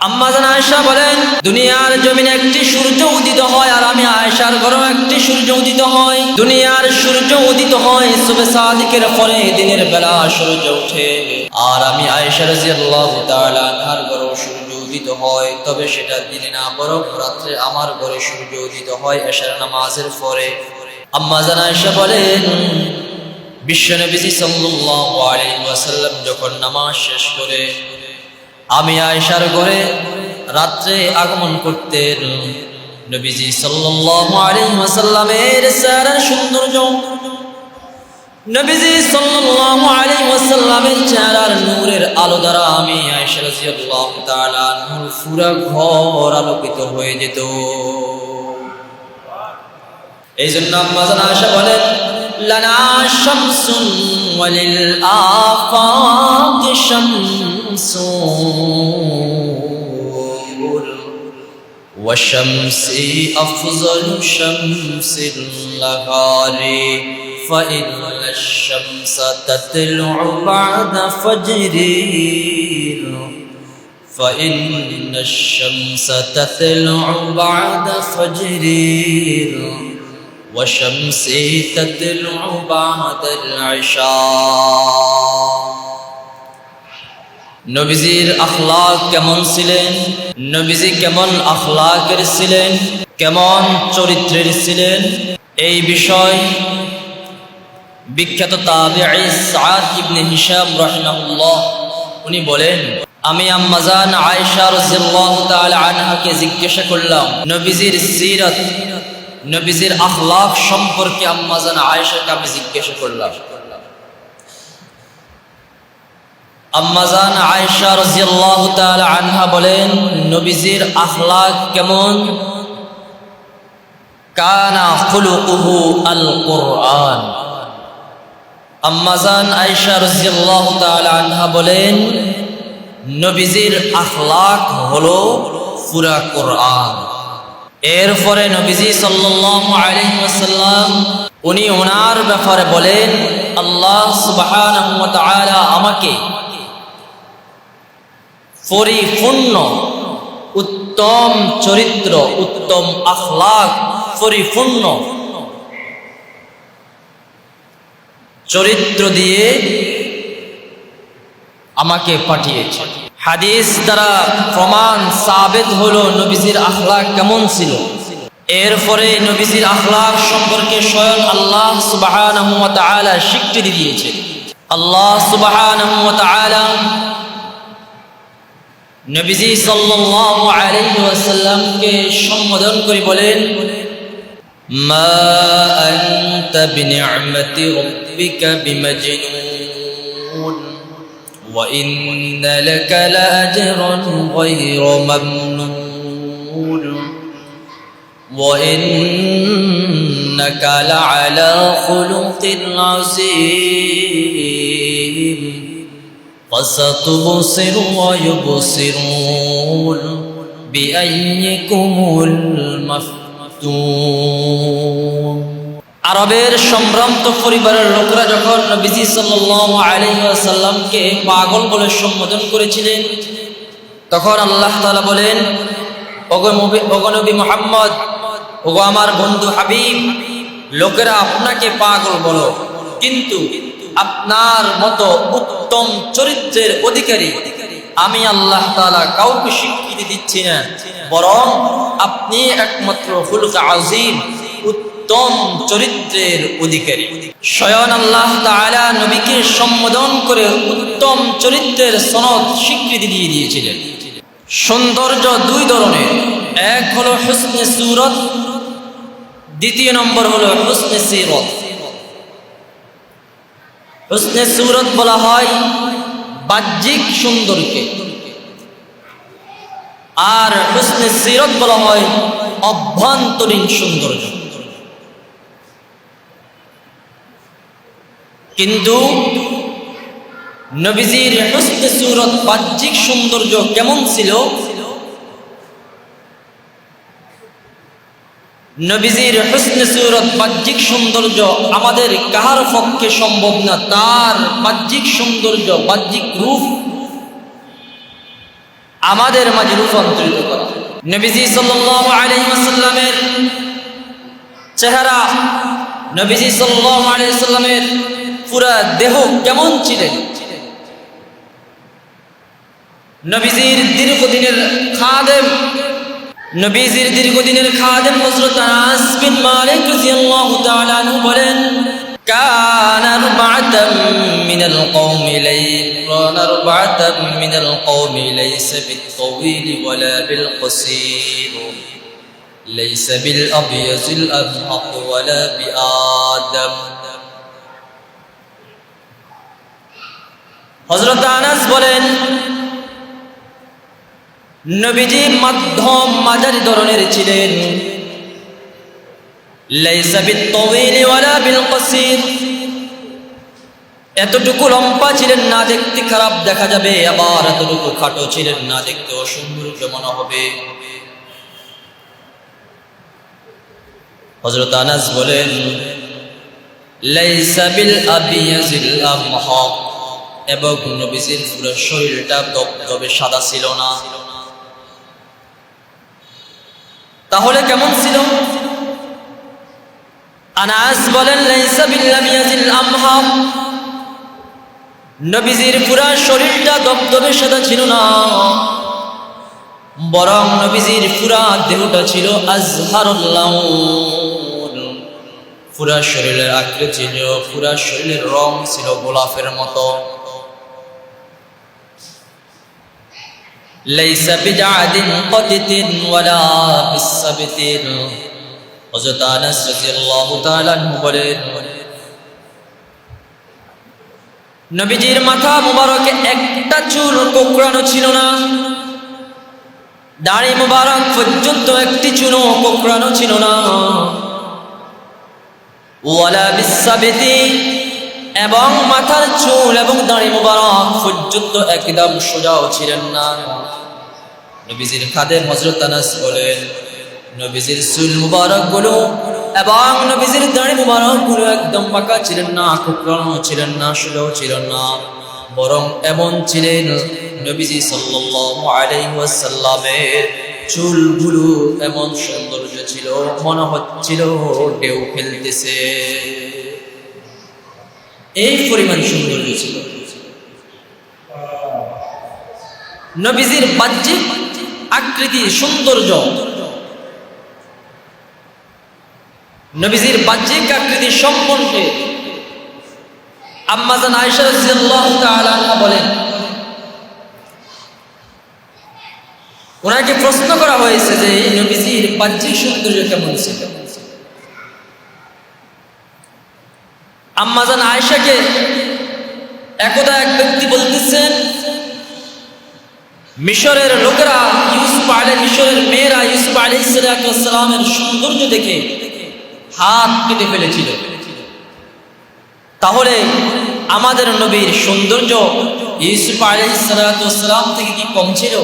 আম্মা জান আয়েশা বলেন, দুনিয়ার জমিনে একটি সূর্য উদিত হয় আর আমি আয়েশার ঘরেও একটি সূর্য উদিত হয়। দুনিয়ার সূর্য উদিত হয় সুবহে সাদিকের পরে, দিনের বেলা সূর্য ওঠে, আর আমি আয়েশা রাদিয়াল্লাহু তাআলা আনহার ঘরেও সূর্য উদিত হয়, তবে সেটা দিনে না বরং রাত্রে আমার ঘরে সূর্য উদিত হয় এশার নামাজের পরে। আম্মা জান আয়েশা বলেন, বিশ্বনবী সাল্লাল্লাহু আলাইহি ওয়াসাল্লাম যখন নামাজ শেষ করে আমি আয়েশার ঘরে রাত্রে আগমন করতেন, নবীজি সাল্লাল্লাহু আলাইহি ওয়াসাল্লামের চেহারার সৌন্দর্য, নবীজি সাল্লাল্লাহু আলাইহি ওয়াসাল্লামের চেহারার নূরের আলো দ্বারা আমি আয়েশা রাদিয়াল্লাহু তাআলা আনহার পুরো ঘর আলোকিত হয়ে যেত। এই জন্য আম্মা জান আয়েশা বলেন, লানা শামসুন ওয়ালিল আফাকি শামসুন ওয়া শামসি আফযালু শামসিল নাহারি ফাইন্না শামসা তাতলুউ বা'দা ফাজরিন ফাইন্না শামসা তাতলুউ বা'দা ফাজরিন وشمسي تطلع بعد العشاء। নবীজির আখলাক কেমন ছিলেন, নবীজি কেমন আখলাকের ছিলেন, কেমন চরিত্রের ছিলেন, এই বিষয় বিখ্যাত তাবিঈ সাদ ইবনে হিশাম রাহিমাহুল্লাহ উনি বলেন, আমি আম্মা জান আয়েশা রাদিয়াল্লাহু তাআলা আনহাকে জিজ্ঞাসা করলাম নবীজির সিরাত, নবীজির আখলাক সম্পর্কে আম্মা জান আয়েশাকে আমি জিজ্ঞাসা করলাম। আম্মা জান আয়েশা রাদিয়াল্লাহু তাআলা আনহা বলেন, নবীজির আখলাক কেমন? কানা খুলুকুহু আল কুরআন। আম্মা জান আয়েশা রাদিয়াল্লাহু তাআলা আনহা বলেন, নবীজির আখলাক হলো পুরা কোরআন। এরপরে নবীজি সাল্লাল্লাহু আলাইহি ওয়াসাল্লাম উনি ওনার ব্যাপারে বলেন, আল্লাহ সুবহানাহু ওয়া তাআলা আমাকে পরিপূর্ণ উত্তম চরিত্র, উত্তম আখলাক, পরিপূর্ণ চরিত্র দিয়ে আমাকে পাঠিয়েছে। হাদিস দ্বারা প্রমাণ সাবিত হলো নবীজির আখলাক কেমন ছিল। এরপরে নবীজির আখলাক সম্পর্কে স্বয়ং আল্লাহ সুবহানাহু ওয়া তাআলা স্বীকৃতি দিয়েছে। আল্লাহ সুবহানাহু ওয়া তাআলা নবীজি সাল্লাল্লাহু আলাইহি ওয়াসাল্লামকে সম্বোধন করে বলেন, মা আনতা বিনি'মাতি রাব্বিকা বিমাজনুন وَإِنَّ لَكَ لَأَجْرًا غَيْرَ مَمْنُونٍ وَإِنَّكَ لَعَلَى خُلُقٍ عَظِيمٍ فَسَتُبْصِرُ وَيُبْصِرُونَ بِأَيِّكُمُ الْمَفْتُونُ। আরবের সম্ভ্রান্ত পরিবারের লোকরা যখন নবীজি সাল্লাল্লাহু আলাইহি ওয়াসাল্লামকে পাগল বলে সম্বোধন করেছিলেন, তখন আল্লাহ তাআলা বলেন, ওগো নবী মুহাম্মদ, ওগো আমার বন্ধু হাবিব, লোকেরা আপনাকে পাগল বলো, কিন্তু আপনার মতো উত্তম চরিত্রের অধিকারী আমি আল্লাহ তাআলা কাউকে স্বীকৃতি দিচ্ছি না, বরং আপনি একমাত্র খুলুক আযীম, উত্তম চরিত্রের অধিকারী। স্বয়ং আল্লাহ তাআলা নবীকে সম্বোধন করে উত্তম চরিত্রের সনদ স্বীকৃতি দিয়ে দিয়েছিলেন। সৌন্দর্য দুই ধরনের, এক হলো হুসনে সূরত, দ্বিতীয় নম্বর হলো হুসনে সিরত। হুসনে সূরত বলা হয় বাহ্যিক সৌন্দর্যকে, আর হুসনে সিরত বলা হয় অভ্যন্তরীণ সৌন্দর্য। কিন্তু নবীজির হুসনে সূরত বাহ্যিক সৌন্দর্য কেমন ছিল? নবীজির হুসনে সূরত বাহ্যিক সৌন্দর্য আমাদের কাহার পক্ষে সম্ভব না, তার বাহ্যিক সৌন্দর্য, বাহ্যিক রূপ আমাদের মাঝে রূপান্তরিত করা। নবীজি সাল্লাল্লাহু আলাইহি ওয়াসাল্লামের চেহারা, নবীজি সাল্লাল্লাহু আলাইহি ওয়াসাল্লামের পুরা দেহ কেমন ছিলেন? নবীজির দীর্ঘদিনের খাদেম হযরত আনাস বিন মালিক রাদিয়াল্লাহু তাআলা আনহু বলেন, كان أربعة من القوم ليس بالطويل ولا بالقصير ليس بالأبيض الأبهق ولا بآدم। হযরত আনাস বলেন, নবীজি মধ্যম মাঝারি ধরনের ছিলেন। লাইসা বিত-তাওয়িল ওয়ালা বিল-কাসীর, এতটুকু লম্বা ছিলেন না দেখতে খারাপ দেখা যাবে, আবার এতটুকু খাটো ছিলেন না দেখতে অসৌন্দর্য মনে হবে। হযরত আনাস বলেন, লাইসা বিল আবিয়াজিল আমহাক, এবং নবীজির পুরো শরীরটা দবদবে সাদা ছিল না। তাহলে কেমন ছিল? আনাস বলেন, লাইসা বিল আবিয়াজিল আমহাক, নবীজির পুরো শরীরটা দবদবে সাদা ছিল না, বরং নবীজির পুরো দেহটা ছিল আজহারুল লাউন, পুরো শরীরের আকৃতি ছিল, পুরো শরীরের রং ছিল গোলাপের মতো। লাইসা বিজাদিন কাতিতিন ওয়ালা বিসাবিতিন, হযরত আনাস রাদিয়াল্লাহু তাআলা আনহু বলেন, নবীজির মাথা মুবারকে একটা চুল কোঁকড়ানো ছিল না, দাড়ি মুবারক পর্যন্ত একটি চুলও কোঁকড়ানো ছিল না। ওয়ালা বিসাবিতি, এবং মাথার চুল এবং দাড়ি মুবারক পর্যন্ত একদম সোজাও ছিলেন না। নবীজির খাদেম হযরত আনাস বলেন, নবীজির চুল মুবারক গুলো এবং নবীজির দাড়ি মুবারক গুলো একদম পাকা ছিলেন না, কোঁকড়ানো ছিলেন না, সোজাও ছিলেন না, বরং এমন ছিলেন নবীজি সাল্লাল্লাহু আলাইহি ওয়াসাল্লামের চুলগুলো এমন সৌন্দর্য ছিল, মনে হচ্ছিল ঢেউ খেলতেছে, এই পরিমাণ সৌন্দর্য ছিল। নবীজির বাহ্যিক আকৃতি সৌন্দর্য, নবীজির বাহ্যিক আকৃতি সম্বন্ধে আম্মা জান আয়েশা রাদিয়াল্লাহু তাআলা আনহা বলেন, ওনাকে প্রশ্ন করা হয়েছে যে নবীজির বাহ্যিক সৌন্দর্য কেমন ছিল। আম্মা জান আয়েশাকে একদা এক ব্যক্তি বলতেছেন, মিশরের লোকেরা মিশরের মেয়েরা ইউসুফ আলাইহিস সালামের সৌন্দর্য দেখে হাত কেটে ফেলেছিল, তাহলে আমাদের নবীর সৌন্দর্য ইউসুফ আলাইহিস সালাম থেকে কি কম ছিল?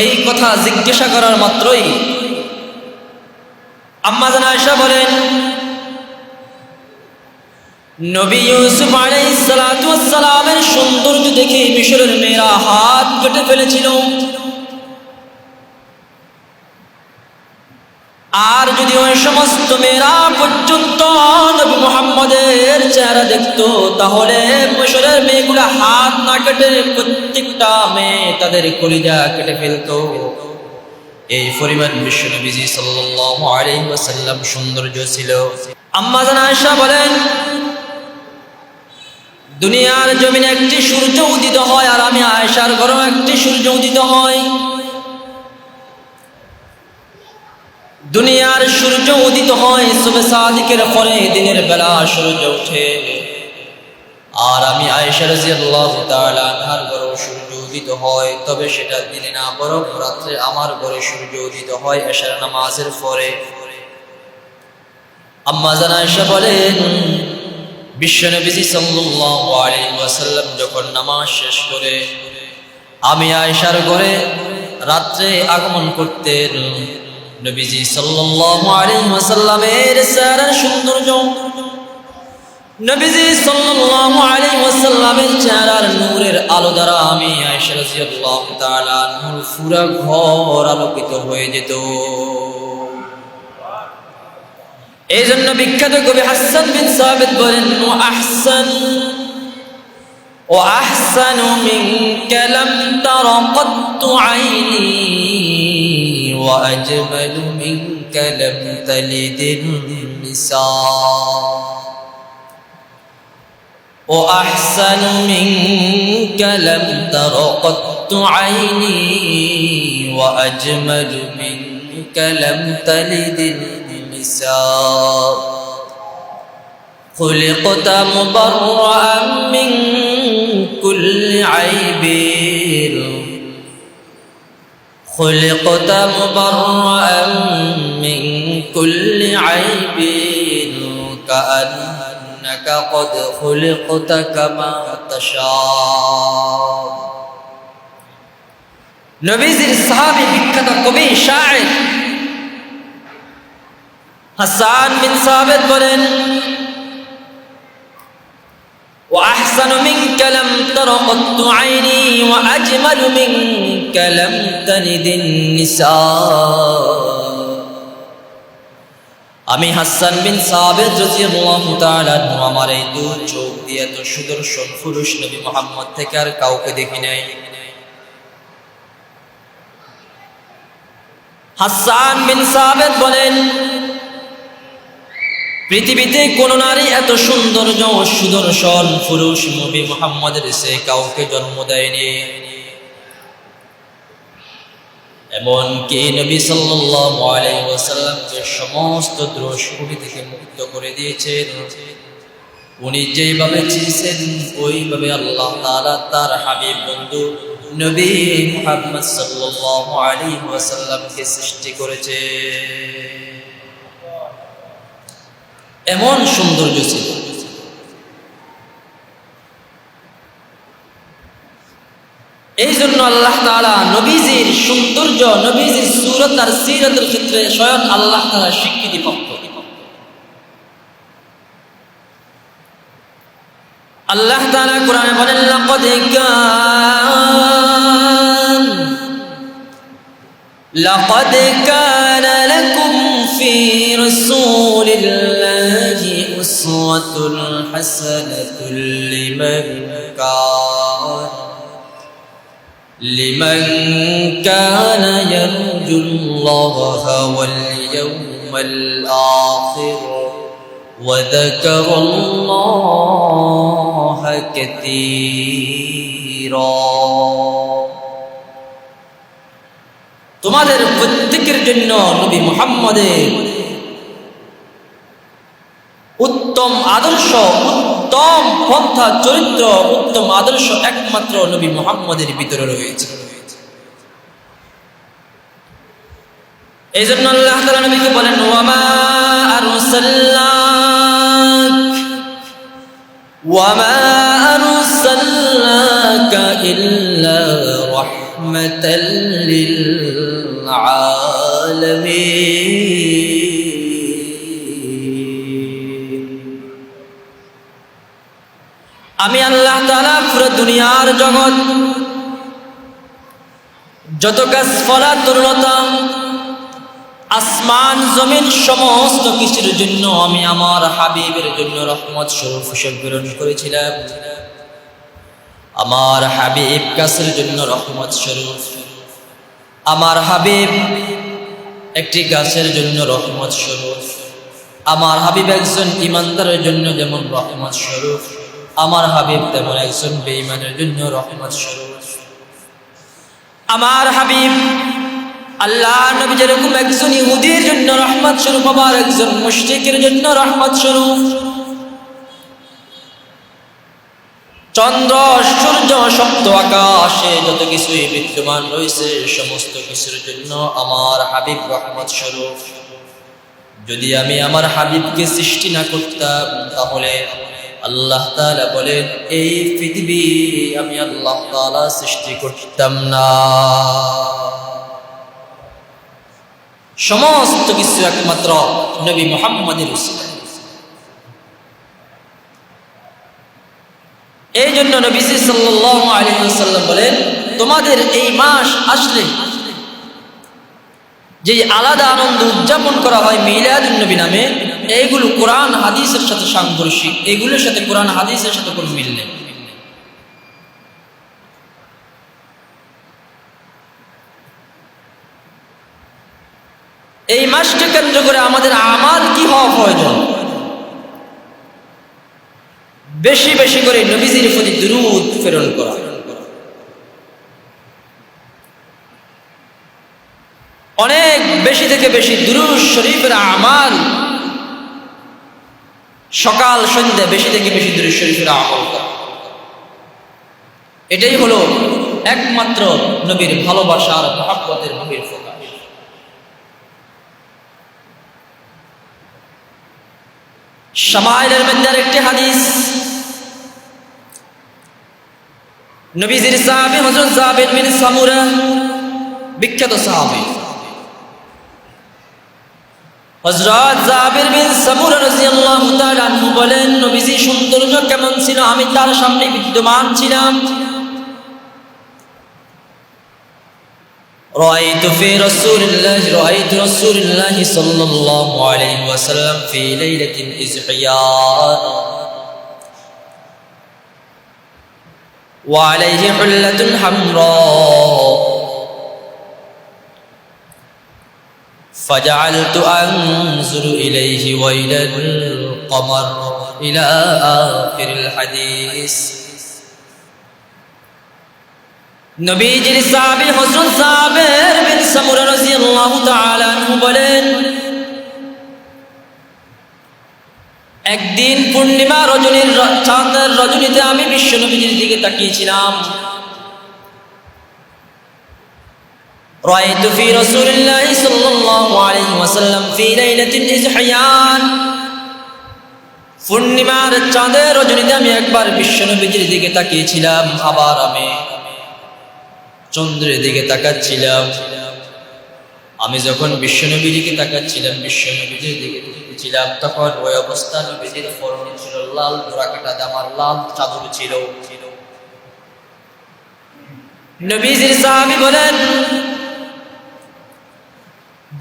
এই কথা জিজ্ঞাসা করার মাত্রই আম্মা জান আয়েশা বলেন, নবী ইউসুফ আলাইহিস সালামের সৌন্দর্য দেখে মিশরের মেয়েরা হাত কেটে ফেলেছিল। আর যদি ওই সমস্ত মেয়েরা পর্যন্ত নবী মুহাম্মদের চেহারা দেখতো, তাহলে মিশরের মেয়েগুলা হাত না কেটে প্রত্যেকটা মেয়ে তাদের কলিজা কেটে ফেলতো। এই পরিমাণ বিশ্ব নবীজি সাল্লাল্লাহু আলাইহি ওয়াসাল্লাম সৌন্দর্য ছিল। আম্মা জান আয়েশা বলেন, দুনিয়ার জমিনে একটি সূর্য উদিত হয়, আর আমি আয়েশার ঘরেও একটি সূর্য উদিত হয়। দুনিয়ার সূর্য উদিত হয় সুবহ সাদিকের পরে, দিনের বেলা সূর্য ওঠে, আর আমি আয়েশা রাদিয়াল্লাহু তাআলা আনহার ঘরেও সূর্য উদিত হয়, তবে সেটা দিনে না, বরং রাতে আমার ঘরে সূর্য উদিত হয় এশার নামাজের পরে। আম্মা জান আয়েশা বলেন, বিশ্বনবী সাল্লাল্লাহু আলাইহি ওয়াসাল্লাম যখন নামাজ শেষ করে আমি আয়েশার ঘরে রাত্রে আগমন করতেন, নবীজি সাল্লাল্লাহু আলাইহি ওয়াসাল্লামের চেহারার সৌন্দর্য নবীজি সাল্লাল্লাহু আলাইহি ওয়াসাল্লামের চেহারার নূরের আলো দ্বারা আমি আয়েশা রাদিয়াল্লাহু তাআলা আনহার পুরো ঘর আলোকিত হয়ে যেত। এই জন্য বিখ্যাত কবি হাসান বিন সাবিত বলেন, ও আহসানু মিনকা লাম তারা কত্তু আইনি ওয়া আজমালু মিনকা লাম তালিদিন নিসা। وأحسن منك لم تر قط عيني وأجمل منك لم تلد النساء خلقت مبرأ من كل عيب خلقت مبرأ من كل عيب كأنك قد خلقت كما تشاء। নবীজির সাহাবী বিখ্যাত কবি শায়ের হাসান বিন সাবিত বলেন, وأحسن منك لم تر قط عيني وأجمل منك لم تلد النساء। আমি হাসান বিন সাবিত রাদিয়াল্লাহু তাআলা আমার এই দু চোখ দিয়ে এত সুদর্শন পুরুষ নবী মুহাম্মদ থেকে আর কাউকে দেখি নাই। হাসান বিন সাবিত বলেন, পৃথিবীতে কোন নারী এত সৌন্দর্য ও সুদর্শন পুরুষ নবী মুহাম্মদের সে কাউকে জন্ম দেয়নি। এমনকি নবী সাল্লাল্লাহু আলাইহি ওয়াসাল্লামকে সমস্ত দোষ থেকে মুক্ত করে দিয়েছেন। উনি যেভাবে চেয়েছেন ওইভাবে আল্লাহ তাআলা তার হাবিব বন্ধু নবী মুহাম্মদ সাল্লাল্লাহু আলাইহি ওয়াসাল্লামকে সৃষ্টি করেছে। এমন সৌন্দর্য ছিল। এই জন্য আল্লাহ তাআলা নবীজির সৌন্দর্য, নবীজির সূরত আর সিরাতের ক্ষেত্রে স্বয়ং আল্লাহ তাআলা স্বীকৃতি প্রাপ্ত। আল্লাহ তাআলা কোরআনে বলেন, لقد كان لكم في رسول الله أسوة حسنة لمن كان يرجو الله واليوم الآخر وذكر الله كثيرا। তোমাদের প্রত্যেকের জন্য নবী মুহাম্মদের উত্তম আদর্শ, উত্তম পন্থা, চরিত্র, উত্তম আদর্শ একমাত্র নবী মুহাম্মদের ভিতরে রয়েছে। এই জন্য আল্লাহ তাআলা নবীকে বলেন, ওয়ামা আরসালনাকা ইল্লা রাহমাতাল লিল আলামিন। আমি আল্লাহ তাআলা পুরো দুনিয়ার জগৎ, যত গাছপালা, তরুলতা, আসমান জমিন সমস্ত কিছুর জন্য আমি আমার হাবিবের জন্য রহমত স্বরূপ হিসেবে প্রেরণ করেছিলাম। আমার হাবিব গাছের জন্য রহমত স্বরূপ, আমার হাবিব একটি গাছের জন্য রহমত স্বরূপ, আমার হাবিব একজন ইমানদারের জন্য যেমন রহমত স্বরূপ, আমার হাবিব তেমন একজন বেঈমানের জন্য রহমত স্বরূপ। আমার হাবিব আল্লাহ নবী যেরকম একজন ইহুদির জন্য রহমত স্বরূপ, আবার একজন মুশরিকের জন্য রহমত স্বরূপ। চন্দ্র, সূর্য, সপ্ত আকাশে যত কিছুই বিদ্যমান রয়েছে সমস্ত কিছুর জন্য আমার হাবিব রহমত স্বরূপ। যদি আমি আমার হাবিবকে সৃষ্টি না করতাম তাহলে আল্লাহ তাআলা বলেন এই পৃথিবী আমি আল্লাহ তাআলা সৃষ্টি করতাম না। সমস্ত কিছু একমাত্র নবী মুহাম্মদের উসিলায়। এই জন্য নবীজি সাল্লাল্লাহু আলাইহি ওয়াসাল্লাম বলেন, তোমাদের এই মাস আসলে যে আলাদা আনন্দ উদযাপন করা হয় মিলাদুন নবী নামে, এইগুলো কোরআন হাদিসের সাথে সাংঘর্ষিক, এগুলোর সাথে কোরআন হাদিসের সাথে কোনো মিল নেই। এই মাসকে কেন্দ্র করে আমাদের আমাল কি হওয়া প্রয়োজন? বেশি বেশি করে নবীজির প্রতি দুরূদ প্রেরণ করা। অনেক বেশি থেকে বেশি দুরূদ শরীফের আমাল, সকাল সন্ধ্যা বেশি থেকে বেশি দুরূদ শরীফের আমল করা। এটাই হলো একমাত্র নবীর ভালোবাসার মহব্বতের বহিঃপ্রকাশ। শামাইলের মধ্যে আরেকটি হাদিস, নবীজির সাহাবী হযরত জাবির বিন সামুরা, বিখ্যাত সাহাবী হযরত জাবির বিন সামুরা রাদিয়াল্লাহু তাআলা আনহু বলেন, নবীজি সৌন্দর্য কেমন ছিল আমি তার সামনে বিদ্যমান ছিলাম। رأيت رسول الله صلى الله عليه وسلم في ليلة إزحياء وعليه حلة حمراء فجعلت أنظر إليه وإلى القمر إلى آخر الحديث। নবীজির সাহাবী হযরত জাবির বিন সামুরা রাদিয়াল্লাহু তাআলা আনহু বলেন, একদিন পূর্ণিমা রজনীর চাঁদের রজনীতে আমি বিশ্ব নবীজির দিকে তাকিয়েছিলাম। রাআইতু ফি রাসূলিল্লাহি সাল্লাল্লাহু আলাইহি ওয়াসাল্লাম ফি লাইলাতিল ইজহিয়ান, পূর্ণিমার চাঁদের রজনীতে আমি একবার বিশ্ব নবীজির দিকে তাকিয়েছিলাম, আবার আমি চন্দ্রের দিকে তাকাচ্ছিলাম। আমি যখন বিশ্বনবীর দিকে তাকাচ্ছিলাম, বিশ্বনবীর দিকে তাকাচ্ছিলাম, তখন ওই অবস্থা নবীজির পরনে ছিল লাল ডোরাকাটা জামার লাল চাদর ছিল। নবীজির সাহাবী বলেন,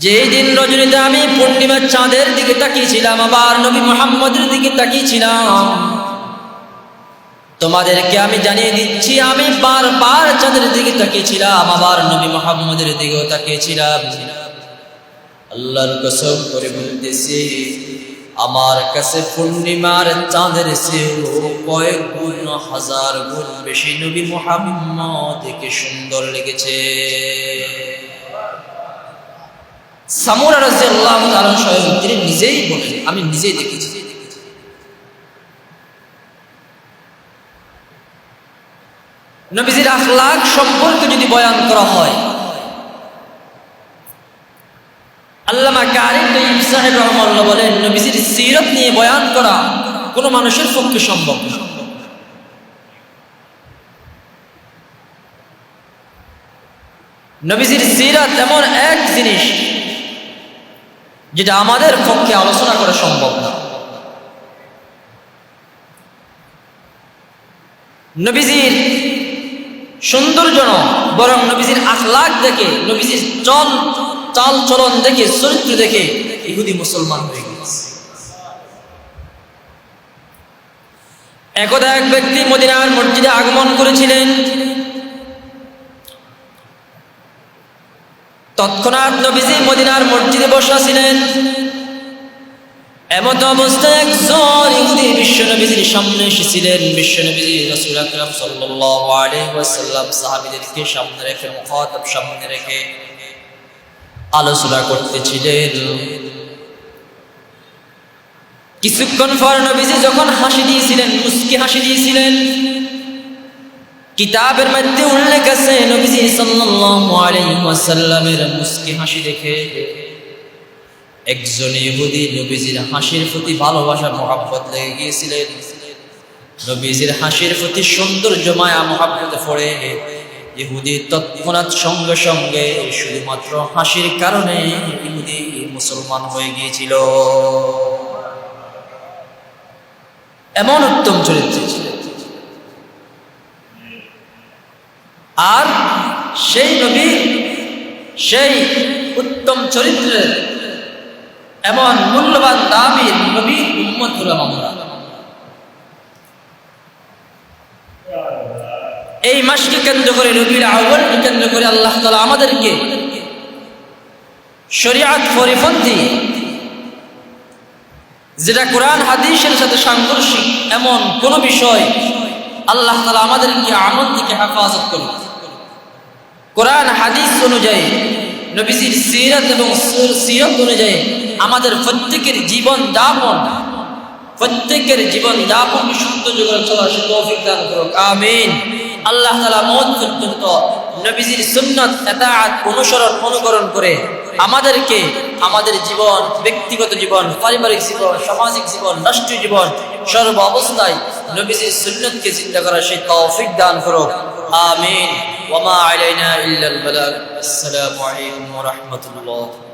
যেই দিন রজনীতে আমি পূর্ণিমার চাঁদের দিকে তাকিয়েছিলাম, আবার নবী মুহাম্মদের দিকে তাকিয়েছিলাম, তোমাদেরকে আমি জানিয়ে দিচ্ছি, আমি বারবার চাঁদের দিকে তাকিয়েছিলাম, আবার নবী মুহাম্মদের দিকেও তাকিয়েছিলাম। আল্লাহর কসম করে বলতেছি, আমার কাছে পূর্ণিমার চাঁদের চেয়েও কয়েক গুণ, হাজার গুণ বেশি নবী মুহাম্মদকে সুন্দর লেগেছে। সামুরা রাদিয়াল্লাহু তাআলা স্বয়ং তিনি নিজেই বলেন, আমি নিজেই দেখেছি। নবীজির আখলাক সম্পর্কে যদি বয়ান করা হয়, আল্লামা কারি তৈয়ব সাহেব রাহমাহুল্লাহ বলেন, নবীজির সিরত নিয়ে বয়ান করা কোনো মানুষের পক্ষে সম্ভব না। নবীজির সিরত এমন এক জিনিস যেটা আমাদের পক্ষে আলোচনা করা সম্ভব না। নবীজির সৌন্দর্য নয়, বরং নবীজির আখলাক দেখে, নবীজির চাল চলন দেখে, চরিত্র দেখে ইহুদি মুসলমান হয়ে গেছে। একদা এক ব্যক্তি মদিনার মসজিদে আগমন করেছিলেন। তৎক্ষণাৎ নবীজি মদিনার মসজিদে বসা ছিলেন। এমত অবস্থায় একজন ইহুদি বিশ্ব নবীজির সামনে এসেছিলেন। বিশ্ব নবীজি রাসূল আকরাম সাল্লাল্লাহু আলাইহি ওয়াসাল্লাম সাহাবীদেরকে সামনে রেখে, মুখাতাব সামনে রেখে আলোচনা করতেছিলেন। কিছুক্ষণ পর নবীজি যখন হাসি দিয়েছিলেন, মুস্কি হাসি দিয়েছিলেন, কিতাবের মধ্যে উল্লেখ আছে নবীজি সাল্লাল্লাহু আলাইহি ওয়াসাল্লামের মুস্কি হাসি দেখে একজন ইহুদি নবীজির হাসির প্রতি ভালোবাসা মহব্বত লেগে গিয়েছিলেন। নবীজির হাসির প্রতি সৌন্দর্য মায়া মহব্বত পড়ে ইহুদি তৎক্ষণাৎ সঙ্গে সঙ্গে শুধুমাত্র হাসির কারণে ইহুদি মুসলমান হয়ে গিয়েছিল। এমন উত্তম চরিত্র ছিল। আর সেই নবী, সেই উত্তম চরিত্রের এমন মূল্যবান দামি নবীর উম্মত হলাম আমরা। এই মাসকে কেন্দ্র করে, রবিউল আউয়ালকে কেন্দ্র করে আল্লাহ তাআলা আমাদেরকে শরীয়ত পরিপন্থী, যেটা কোরআন হাদিসের সাথে সাংঘর্ষিক এমন কোন বিষয় আল্লাহ তাআলা আমাদেরকে আমল থেকে হেফাজত করুন। কোরআন হাদিস অনুযায়ী, নবীজির সিরাত এবং সিরাত অনুযায়ী আমাদের প্রত্যেকের জীবন যাপন বিশুদ্ধ জীবনে চলার তৌফিক দান করুক, আমিন। আল্লাহ তাআলা মওত পর্যন্ত নবীজির সুন্নাত ইতাআত অনুকরণ করে আমাদেরকে আমাদের জীবন, ব্যক্তিগত জীবন, পারিবারিক জীবন, সামাজিক জীবন, রাষ্ট্রীয় জীবন, সর্ব অবস্থায় নবীজির সুন্নাতকে জিন্দা করার সেই তৌফিক দান করুক, আমিন। ওয়া মা আলাইনা ইল্লাল বালাগ। আসসালামু আলাইকুম ওয়া রাহমাতুল্লাহ।